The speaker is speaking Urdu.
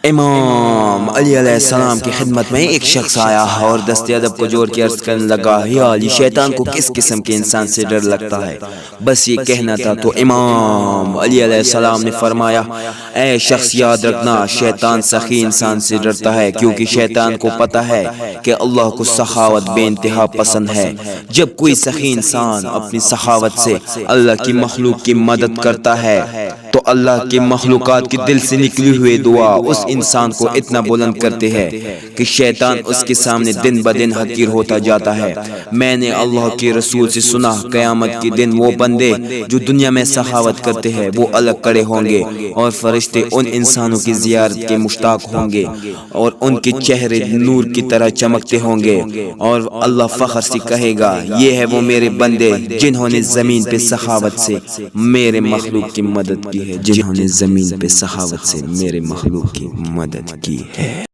امام علی علیہ السلام کی خدمت میں ایک شخص آیا اور دست ادب کو جوڑ کے عرض کرنے لگا، یا علی، شیطان کو کس قسم کے انسان سے ڈر لگتا ہے؟ بس یہ کہنا تھا تو امام علی علیہ السلام نے فرمایا، اے شخص، یاد رکھنا، شیطان سخی انسان سے ڈرتا ہے، کیونکہ شیطان کو پتہ ہے کہ اللہ کو سخاوت بے انتہا پسند ہے۔ جب کوئی سخی انسان اپنی سخاوت سے اللہ کی مخلوق کی مدد کرتا ہے تو اللہ کی مخلوقات کی دل سے نکلی ہوئی دعا اس انسان کو اتنا بلند کرتے ہیں کہ شیطان اس کے سامنے دن بدن حقیر ہوتا جاتا ہے۔ میں نے اللہ کے رسول سے سنا، قیامت کے دن وہ بندے جو دنیا میں سخاوت کرتے ہیں وہ الگ کڑے ہوں گے، اور فرشتے ان انسانوں کی زیارت کے مشتاق ہوں گے اور ان کے چہرے نور کی طرح چمکتے ہوں گے، اور اللہ فخر سے کہے گا، یہ ہے وہ میرے بندے جنہوں نے زمین پہ سخاوت سے میرے مخلوق کی مدد کی ہے، جنہوں نے زمین پہ سخاوت سے میرے مخلوق کی مدد کی ہے۔